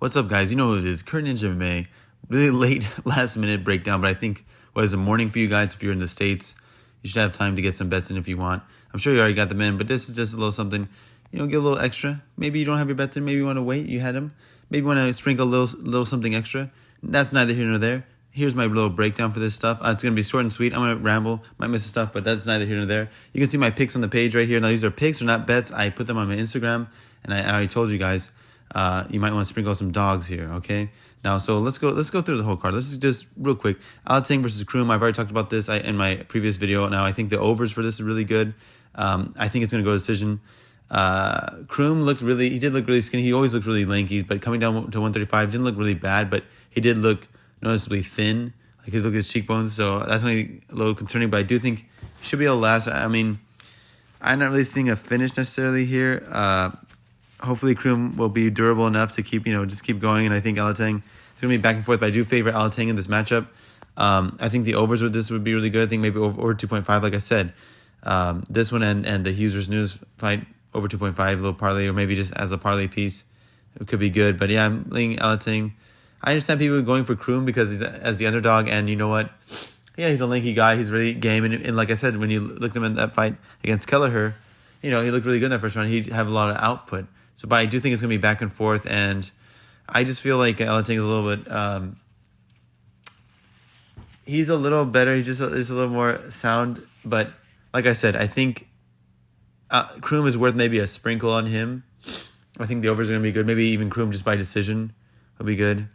What's up, guys? You know who it is. Kurt Ninja MMA. Really late, last-minute breakdown, but I think what is the morning for you guys if you're in the States. You should have time to get some bets in if you want. I'm sure you already got them in, but this is just a little something. Get a little extra. Maybe you don't have your bets in. Maybe you want to wait. You had them. Maybe you want to sprinkle a little something extra. That's neither here nor there. Here's my little breakdown for this stuff. It's going to be short and sweet. I'm going to ramble. Might miss some stuff, but that's neither here nor there. You can see my picks on the page right here. Now, these are picks. They're not bets. I put them on my Instagram, and I already told you guys you might want to sprinkle some dogs here, okay? Now, so let's go through the whole card. Let's just real quick. Alating versus Kroom. I've already talked about this in my previous video. Now, I think the overs for this is really good. I think it's going to go decision. Kroom did look really skinny. He always looked really lanky, but coming down to 135 didn't look really bad, but he did look noticeably thin. Like, he looked at his cheekbones, so that's only a little concerning, but I do think he should be able to last. I mean, I'm not really seeing a finish necessarily here. Hopefully, Kroom will be durable enough to keep going, and I think Alating is going to be back and forth, but I do favor Alating in this matchup. I think the overs with this would be really good. I think maybe over 2.5, like I said. This one and the Hughes versus Nunes fight over 2.5, a little parlay, or maybe just as a parlay piece, it could be good. But yeah, I'm leaning Alating. I understand people going for Kroom because he's as the underdog, and you know what? Yeah, he's a lanky guy. He's really game, and like I said, when you looked at him in that fight against Kelleher, he looked really good in that first round. He'd have a lot of output. So, but I do think it's going to be back and forth, and I just feel like Alating is a little bit. He's a little better. He's a little more sound, but like I said, I think Kroom is worth maybe a sprinkle on him. I think the overs are going to be good. Maybe even Kroom just by decision will be good.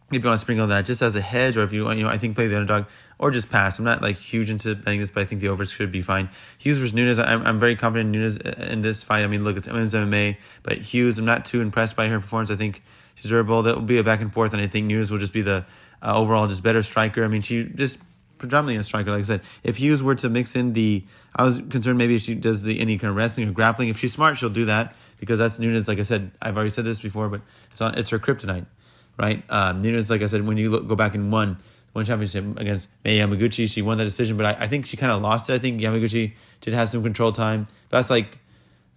If you want to sprinkle that just as a hedge, or if you want, I think play the underdog or just pass. I'm not like huge into betting this, but I think the overs should be fine. Hughes versus Nunes, I'm very confident in Nunes in this fight. I mean, look, it's women's MMA, but Hughes, I'm not too impressed by her performance. I think she's durable. That will be a back and forth, and I think Nunes will just be the overall just better striker. I mean, she just predominantly a striker, like I said. If Hughes were to mix in I was concerned maybe if she does any kind of wrestling or grappling. If she's smart, she'll do that, because that's Nunes. Like I said, I've already said this before, but it's her kryptonite. Right, Nunes, like I said, when you go back and won championship against Mei Yamaguchi, she won that decision, but I think she kind of lost it. I think Yamaguchi did have some control time. But that's like,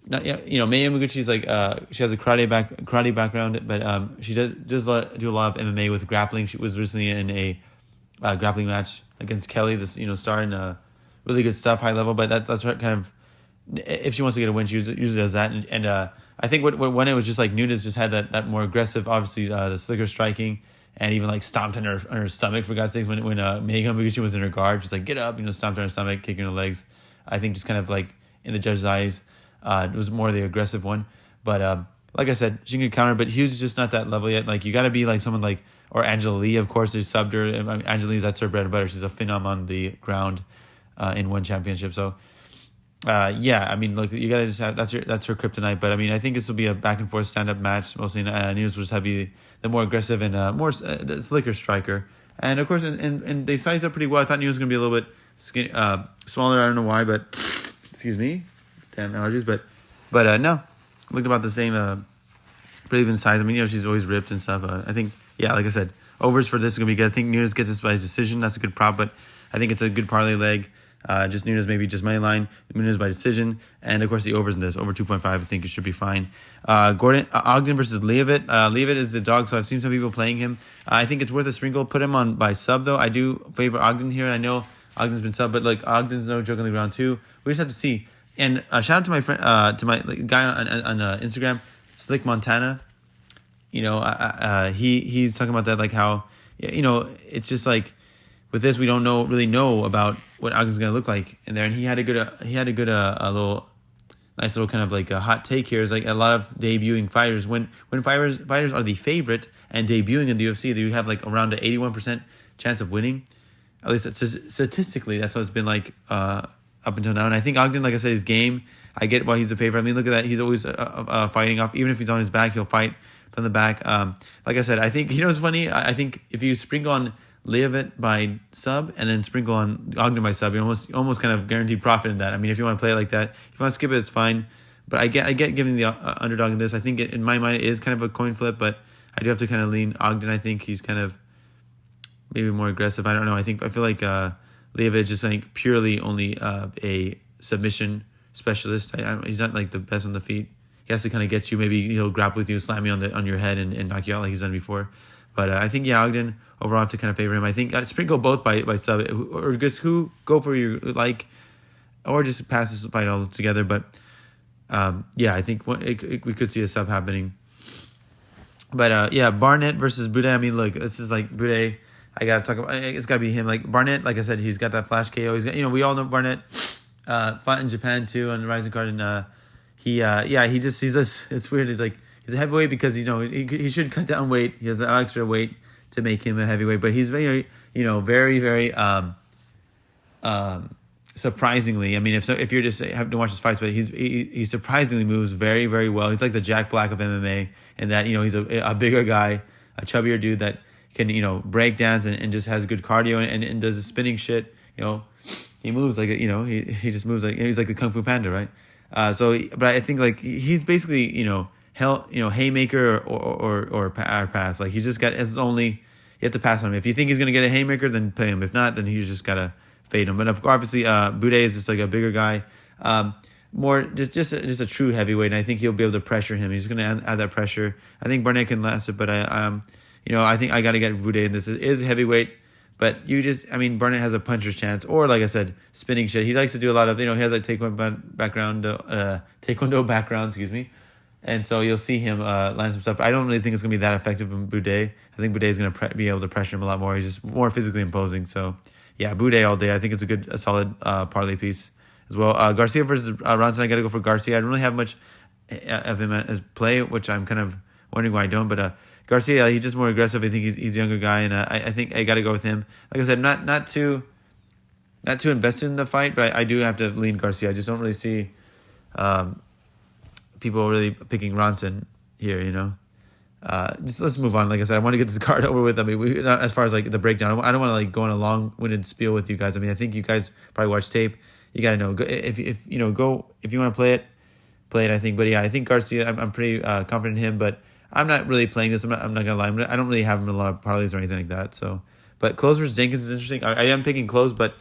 Mei Yamaguchi's like she has a karate background, but she does do a lot of MMA with grappling. She was recently in a grappling match against Kelly, this star in really good stuff, high level. But that's her kind of, if she wants to get a win, she usually does that. And I think when it was just like Nunes just had that more aggressive, obviously the slicker striking, and even like stomped on her stomach, for God's sakes, when Mei Yamaguchi was in her guard, just like get up, stomped on her stomach, kicking her legs. I think just kind of like in the judge's eyes, it was more the aggressive one. But like I said, she can counter, but Hughes is just not that level yet. Like, you got to be like someone like, or Angela Lee, of course, who subbed her. I mean, Angela Lee, that's her bread and butter. She's a phenom on the ground in one championship. So yeah, I mean, look, you gotta just have that's her kryptonite. But I mean, I think this will be a back and forth stand up match. Mostly, Nunes will just have the more aggressive and more slicker striker. And of course, and they sized up pretty well. I thought Nunes was gonna be a little bit skinny, smaller. I don't know why, but excuse me, damn allergies. But no, looked about the same, pretty even size. I mean, she's always ripped and stuff. I think, yeah, like I said, overs for this is gonna be good. I think Nunes gets this by his decision. That's a good prop, but I think it's a good parlay leg. Just Nunes, maybe just money line, Nunes by decision, and of course the overs in this, over 2.5. I think it should be fine. Ogden versus Leavitt. Leavitt is the dog, so I've seen some people playing him. I think it's worth a sprinkle. Put him on by sub, though. I do favor Ogden here. I know Ogden's been sub, but like, Ogden's no joke on the ground too. We just have to see. And shout out to my friend, to my guy on Instagram, Slick Montana. He's talking about that, like how it's just like, with this, we don't really know about what Ogden's going to look like in there, and he had a good little nice little kind of like a hot take here. Is like a lot of debuting fighters, when fighters are the favorite and debuting in the UFC, they have like around an 81% chance of winning. At least statistically, that's what it's been like up until now. And I think Ogden, like I said, his game, I get why he's a favorite. I mean, look at that, he's always fighting off, even if he's on his back, he'll fight from the back. Like I said, I think it's funny. I think if you sprinkle on Leavitt by sub and then sprinkle on Ogden by sub, you almost kind of guaranteed profit in that. I mean, if you want to play it like that, if you want to skip it, it's fine. But I get giving the underdog in this. I think in my mind it is kind of a coin flip, but I do have to kind of lean Ogden. I think he's kind of maybe more aggressive. I don't know. I feel like Leavitt is just like purely only a submission specialist. He's not like the best on the feet. he has to kind of get you. Maybe he'll grapple with you, slam you on your head, and knock you out like he's done before. But I think Ogden overall have to kind of favor him. I think sprinkle both by sub, or just who go for you like, or just pass this fight all together. But I think we could see a sub happening. But Barnett versus Bude. I mean, look, this is like Bude. I gotta talk about. It's gotta be him. Like Barnett, like I said, he's got that flash KO. He's got, we all know Barnett fought in Japan too on the Rising card, and it's weird. He's a heavyweight because he should cut down weight. He has extra weight to make him a heavyweight, but he's very very surprisingly. I mean, if you're just having to watch his fights, but he surprisingly moves very very well. He's like the Jack Black of MMA, and that he's a bigger guy, a chubbier dude that can break dance and just has good cardio and does the spinning shit. He moves like he just moves like he's like the Kung Fu Panda, right? But I think like he's basically haymaker or pass. Like he's just got it's only you have to pass on him. If you think he's gonna get a haymaker, then play him. If not, then you just gotta fade him. But obviously, Bude is just like a bigger guy, more just a true heavyweight. And I think he'll be able to pressure him. He's gonna add that pressure. I think Barnett can last it, but I think I got to get Bude in this. It is heavyweight, but Barnett has a puncher's chance, or like I said, spinning shit. He likes to do a lot of, he has like taekwondo background, excuse me. And so you'll see him land some stuff. But I don't really think it's going to be that effective in Bude. I think Bude is going to be able to pressure him a lot more. He's just more physically imposing. So, yeah, Bude all day. I think it's a solid parlay piece as well. Garcia versus Ronson. I got to go for Garcia. I don't really have much of him as play, which I'm kind of wondering why I don't. But Garcia, he's just more aggressive. I think he's a younger guy, and I think I got to go with him. Like I said, not too invested in the fight, but I do have to lean Garcia. I just don't really see people really picking Ronson here. Just let's move on. Like I said, I want to get this card over with. I mean, as far as like the breakdown, I don't want to like go on a long-winded spiel with you guys. I mean, I think you guys probably watch tape. You got to know if you want to play it. I think, but yeah, I think Garcia. I'm pretty confident in him, but I'm not really playing this. I'm not gonna lie. I don't really have him in a lot of parlays or anything like that. So, but Close versus Jenkins is interesting. I am picking Close, but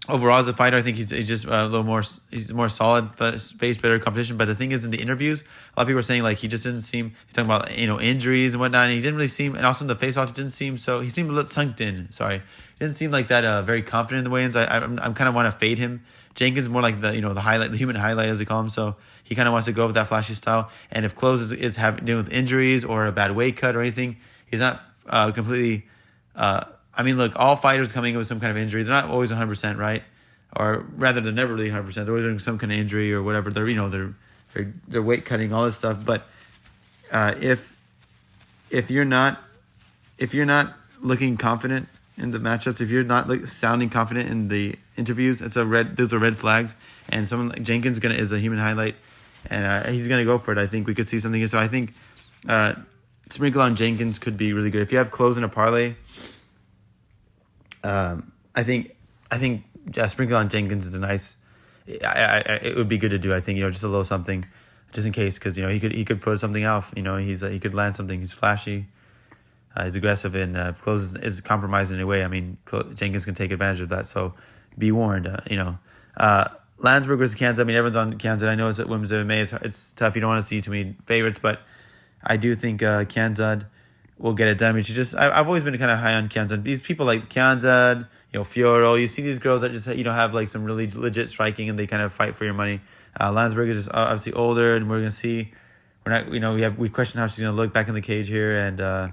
overall as a fighter, I think he's just a little more. He's more solid, face better competition. But the thing is, in the interviews, a lot of people are saying like he just didn't seem. He's talking about injuries and whatnot, and he didn't really seem. And also in the face-off, didn't seem so. He seemed a little sunk in. Sorry, he didn't seem like that. Very confident in the weigh-ins. I'm kind of want to fade him. Jenkins is more like the the highlight, the human highlight as they call him. So he kind of wants to go with that flashy style. And if Close is dealing with injuries or a bad weight cut or anything, he's not completely. Look, all fighters coming in with some kind of injury, they're not always 100%, right? Or rather, they're never really 100%. They're always doing some kind of injury or whatever. They're weight cutting, all this stuff. But if you're not looking confident in the matchups, if you're not sounding confident in the interviews, those are red flags. And someone like Jenkins is a human highlight, and he's gonna go for it. I think we could see something. So I think sprinkle on Jenkins could be really good if you have Close in a parlay. I think sprinkle on Jenkins is a nice. It would be good to do. I think just a little something, just in case, because he could put something out. He could land something. He's flashy. He's aggressive, and if Close is compromised in any way, Jenkins can take advantage of that. So be warned. Landsberg versus Kansas. Everyone's on Kansas. I know it's at women's MMA. It's tough. You don't want to see too many favorites, but I do think Kansas will get it done. I've always been kind of high on Kansas. These people like Kansas, Fioro. You see these girls that just have like some really legit striking, and they kind of fight for your money. Landsberg is just obviously older, and we're gonna see. We question how she's gonna look back in the cage here, and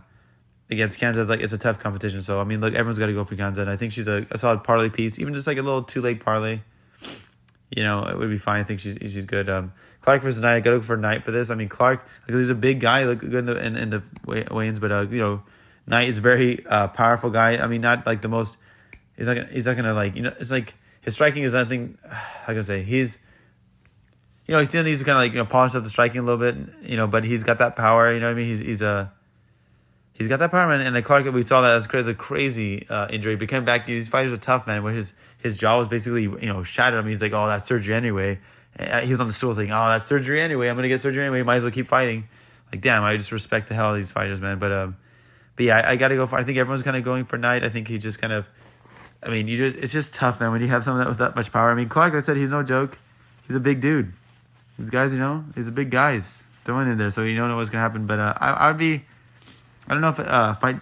against Kansas, it's a tough competition. So everyone's got to go for Kansas. I think she's a solid parlay piece, even just like a little too late parlay. It would be fine. I think she's good. Clark versus Knight. I got to go for Knight for this. Clark, he's a big guy, look good in the weigh-ins, but Knight is a very powerful guy. Not like the most. He's not gonna it's like his striking is nothing. How can I say he's. He still needs to kind of polish up the striking a little bit. But he's got that power. He's got that power, man. And Clark, we saw that as a crazy injury. But coming back, these fighters are tough, man. Where his jaw was basically, shattered. He's like, oh, that's surgery anyway. And he was on the stool saying, oh, that's surgery anyway. I'm going to get surgery anyway. Might as well keep fighting. Damn, I just respect the hell out of these fighters, man. But yeah, I got to go for, I think everyone's kind of going for Knight. I think he just kind of, it's just tough, man, when you have someone with that much power. Clark, I said, he's no joke. He's a big dude. These guys, these are big guys throwing in there, so you don't know what's gonna happen. But I would be, I don't know if fight.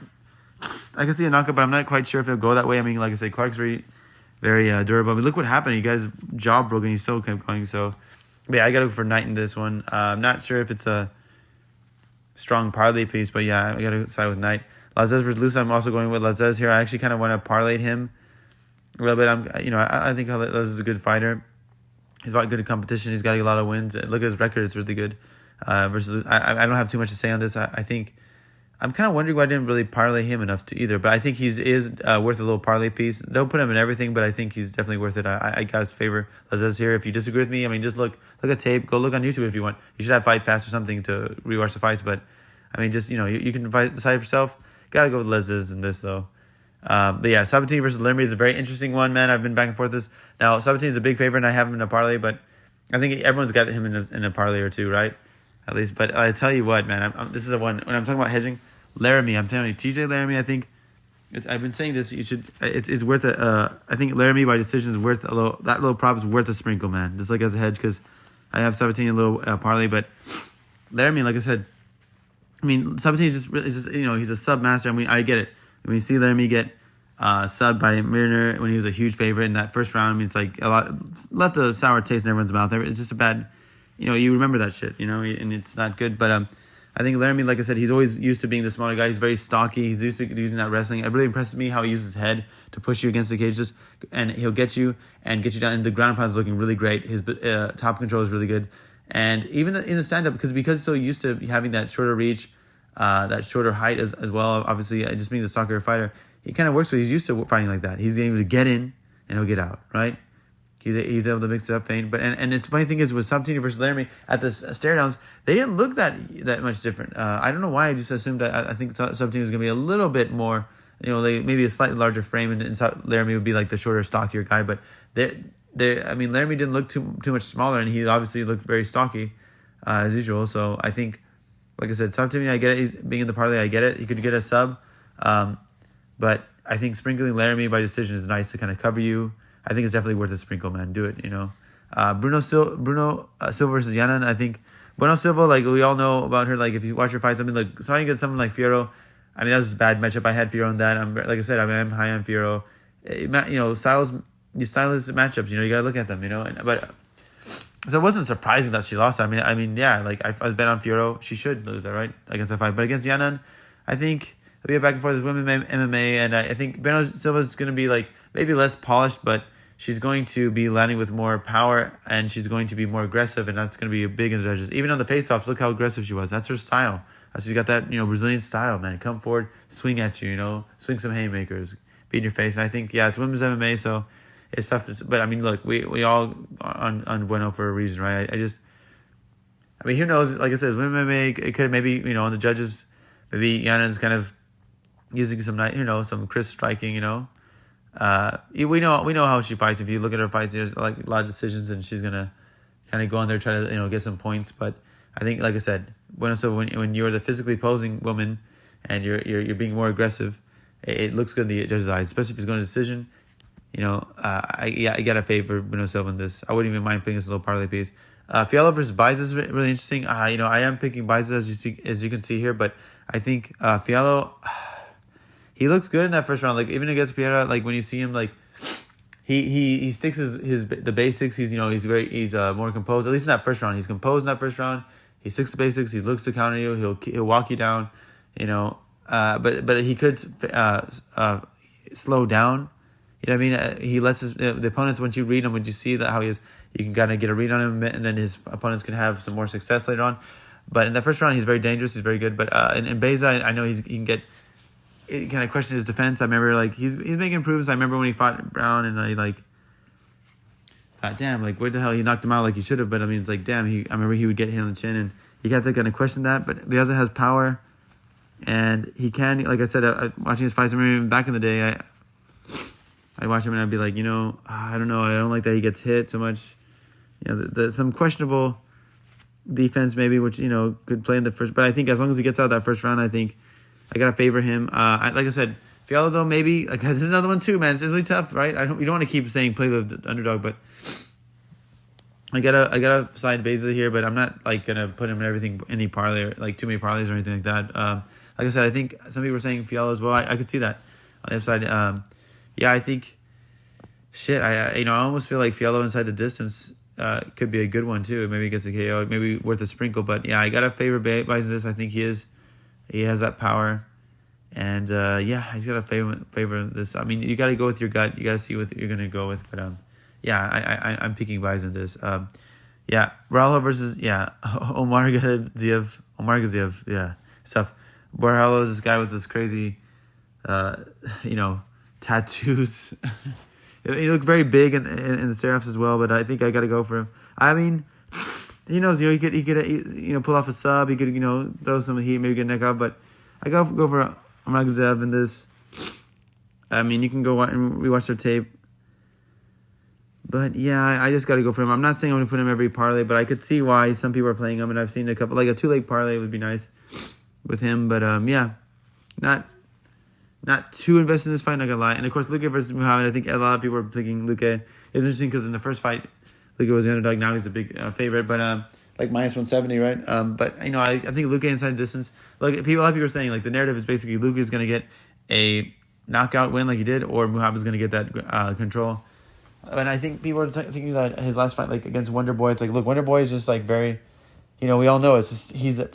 I can see a knockout, but I'm not quite sure if it'll go that way. I mean, like I said, Clark's very durable. I mean, look what happened. You guys' jaw broke and he still kept going. So, but yeah, I gotta go for Knight in this one. I'm not sure if it's a strong parlay piece, but yeah, I gotta side with Knight. Lazez versus Luce, I'm also going with Lazez here. I actually kind of want to parlay him a little bit. I think Lazez is a good fighter. He's got good competition. He's got a lot of wins. Look at his record; it's really good. Versus, I don't have too much to say on this. I think I'm kind of wondering why I didn't really parlay him enough to either. But I think he is worth a little parlay piece. Don't put him in everything, but I think he's definitely worth it. I guys favor Lazez here. If you disagree with me, I mean, just look at tape. Go look on YouTube if you want. You should have Fight Pass or something to rewatch the fights. But I mean, just you can decide for yourself. Gotta go with Lazez in this though. But yeah, Sabatini versus Lermy is a very interesting one, man. I've been back and forth this. Now, Sabatini is a big favorite, and I have him in a parlay, but I think everyone's got him in a parlay or two, right? At least. But I tell you what, man, this is a one. When I'm talking about hedging, Laramie, I'm telling you, TJ Laramie, I think, I've been saying this, it's worth it. I think Laramie by decision is worth that little prop is worth a sprinkle, man. Just like as a hedge, because I have Sabatini in a little parlay, but Laramie, like I said, I mean, Sabatini is just he's a sub master. I mean, I get it. When you see Laramie get subbed by Mariner when he was a huge favorite in that first round, I mean, it's like a lot left a sour taste in everyone's mouth. It's just a bad, you remember that shit, and it's not good. But I think Laramie, like I said, he's always used to being the smaller guy. He's very stocky. He's used to using that wrestling. It really impresses me how he uses his head to push you against the cage, and he'll get you down. And the ground pound is looking really great. His top control is really good. And even in the stand-up, because he's so used to having that shorter reach, that shorter height as well, obviously, just being the soccer fighter, he kind of works with, he's used to fighting like that. He's able to get in and he'll get out, right? He's able to mix it up, feint. But and it's funny thing is with Sabatini versus Laramie at the stare downs, they didn't look that much different. I don't know why. I just assumed that I think Sabatini was going to be a little bit more, maybe a slightly larger frame, and Laramie would be like the shorter, stockier guy. But I mean, Laramie didn't look too much smaller, and he obviously looked very stocky as usual. So I think, like I said, Sabatini, I get it. He's being in the parlay, I get it. He could get a sub, but I think sprinkling Laramie by decision is nice to kind of cover you. I think it's definitely worth a sprinkle, man. Do it, Bruno Silva versus Janan. I think Bruno Silva, like we all know about her. Like if you watch her fights, I mean, like starting to get someone like Fierro. I mean, that was a bad matchup. I had Fierro on that. Like I said, I'm high on Fierro. These stylist matchups. You gotta look at them. But so it wasn't surprising that she lost. I mean, yeah. Like I was bet on Fierro. She should lose that, right? Against that fight, but against Janan, I think it'll be a back and forth with women MMA, and I think Bruno Silva is gonna be like maybe less polished, but she's going to be landing with more power, and she's going to be more aggressive, and that's going to be big in the judges. Even on the face-offs, look how aggressive she was. That's her style. She's got that, Brazilian style, man. Come forward, swing at you, swing some haymakers, beat in your face. And I think, yeah, it's women's MMA, so it's tough. But, I mean, look, we all on Bueno for a reason, right? I mean, who knows? Like I said, it's women's MMA. It could maybe, on the judges, maybe Yanan's kind of using some crisp striking, we know how she fights. If you look at her fights, there's like a lot of decisions, and she's gonna kind of go on there try to get some points. But I think, like I said, when you're the physically posing woman and you're being more aggressive, it looks good in the judge's eyes, especially if it's going to decision. I got a favor Bruno Silva in this. I wouldn't even mind putting this a little parlay piece. Fiallo versus Baez is really interesting. I am picking Baez as you can see here, but I think Fiallo. He looks good in that first round. Like even against Piera, like when you see him, like he sticks the basics. He's more composed. At least in that first round, he's composed in that first round. He sticks the basics. He looks to counter you. He'll walk you down. But he could slow down. You know what I mean? He lets the opponents, once you read him, when you see that how he is, you can kind of get a read on him, and then his opponents can have some more success later on. But in that first round, he's very dangerous. He's very good. But in Beza, I know he can get. It kind of questioned his defense. I remember like he's making improvements. I remember when he fought Brown, and I thought, damn, like where the hell he knocked him out like he should have. But I mean, it's like damn. I remember he would get hit on the chin, and you got to kind of question that. But Bielsa has power, and he can. Like I said, watching his fights, I remember even back in the day, I watch him and I'd be like, I don't know. I don't like that he gets hit so much. Some questionable defense maybe, which could play in the first. But I think as long as he gets out of that first round, I think. I gotta favor him. Like I said, Fiallo though maybe this is another one too, man. It's really tough, right? You don't want to keep saying play the underdog, but I gotta side Beza here, but I'm not like gonna put him in any parlay or like too many parlays or anything like that. Like I said, I think some people were saying Fiala as well. I could see that on the other side. Yeah, I think shit. I almost feel like Fiala inside the distance could be a good one too. Maybe he gets a KO, maybe worth a sprinkle. But yeah, I gotta favor Bison this. I think he has that power, and yeah, he's gotta favor this. I mean, you gotta go with your gut. You gotta see what you're gonna go with, but yeah, I'm picking Bison this. Yeah, Rallo versus Omar Gaziev, yeah, stuff. Borrello is this guy with this crazy, tattoos. He looked very big in the stare-offs as well, but I think I got to go for him. I mean, he knows, he could pull off a sub. He could, throw some heat, maybe get a neck out. But I go for Omar Gaziev in this. I mean, you can go and rewatch their tape. But yeah, I just got to go for him. I'm not saying I'm going to put him every parlay, but I could see why some people are playing him, and I've seen a couple, like a 2-leg parlay would be nice with him. But yeah, not too invested in this fight, not gonna lie. And of course, Luque versus Muhammad. I think a lot of people are picking Luque. It's interesting because in the first fight, Luque was the underdog. Now he's a big favorite, but like minus 170, right? But I think Luque inside distance. Look, a lot of people are saying like the narrative is basically Luque is gonna get a knockout win like he did, or Muhammad's gonna get that control. And I think people are thinking that his last fight, like against Wonder Boy, it's like, look, Wonder Boy is just like very, we all know it's just, he's a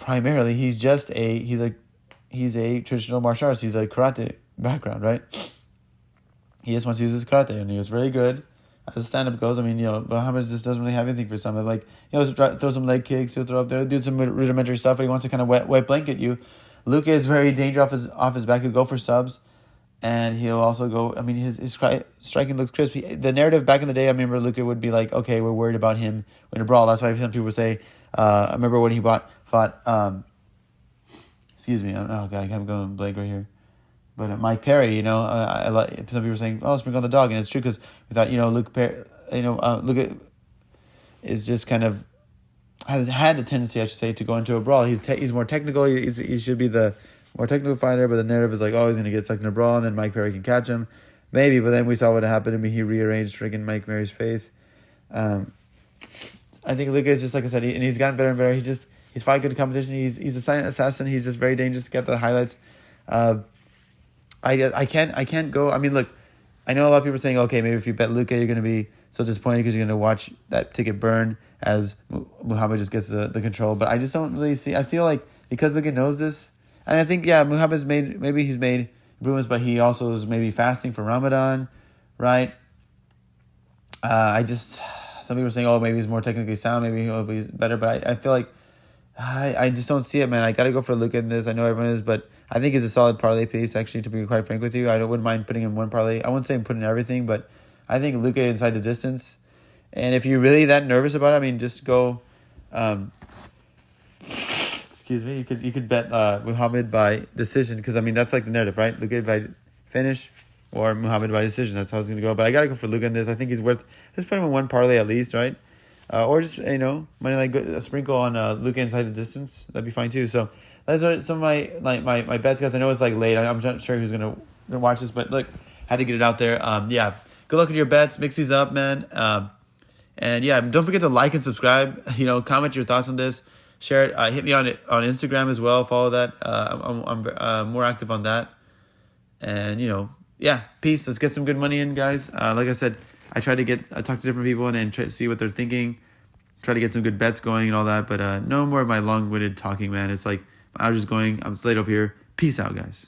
traditional martial artist. He's a karate background, right? He just wants to use his karate, and he was very good as stand-up goes. I mean, Muhammad just doesn't really have anything for some. Like, throw some leg kicks, he'll throw up there, do some rudimentary stuff, but he wants to kind of wet blanket you. Luque is very dangerous off his back. He'll go for subs. And he'll also go, I mean, his striking looks crisp. The narrative back in the day, I remember Luque would be like, okay, we're worried about him in a brawl. That's why some people would say, I remember when he fought, excuse me, oh God, I'm going blank right here. But Mike Perry, some people were saying, oh, sprinkle on the dog. And it's true because we thought, Luque is just kind of, has had a tendency, I should say, to go into a brawl. He's more technical. He should be the more technical fighter, but the narrative is like, oh, he's going to get stuck in a brawl, and then Mike Perry can catch him. Maybe, but then we saw what happened. I mean, he rearranged friggin' Mike Perry's face. I think Luque is just, like I said, and he's gotten better and better. He's fighting good competition. He's a silent assassin. He's just very dangerous. Get the highlights. I can't go. I mean, look, I know a lot of people are saying, okay, maybe if you bet Luque, you're going to be so disappointed because you're going to watch that ticket burn as Muhammad just gets the control. But I just don't really see. I feel like because Luque knows this, and I think, yeah, Muhammad's made improvements, but he also is maybe fasting for Ramadan, right? Some people are saying, oh, maybe he's more technically sound, maybe he'll be better, but I feel like I just don't see it, man. I got to go for Luque in this. I know everyone is, but I think he's a solid parlay piece, actually, to be quite frank with you. I wouldn't mind putting in one parlay. I wouldn't say I'm putting everything, but I think Luque inside the distance. And if you're really that nervous about it, I mean, just go... excuse me, you could bet Muhammad by decision, because I mean that's like the narrative, right? Luque by finish or Muhammad by decision. That's how it's gonna go. But I gotta go for Luque in this. I think he's worth. Let's put him in one parlay at least, right? Or just money like a sprinkle on Luque inside the distance. That'd be fine too. So those are some of my bets, guys. I know it's like late. I'm not sure who's gonna watch this, but look, had to get it out there. Yeah, good luck with your bets. Mix these up, man. And yeah, don't forget to like and subscribe. Comment your thoughts on this. Share it. Hit me on Instagram as well. Follow that. I'm more active on that. And yeah, peace. Let's get some good money in, guys. Like I said, I talk to different people and try to see what they're thinking. Try to get some good bets going and all that. But no more of my long-winded talking, man. It's like I was just going. I'm late up here. Peace out, guys.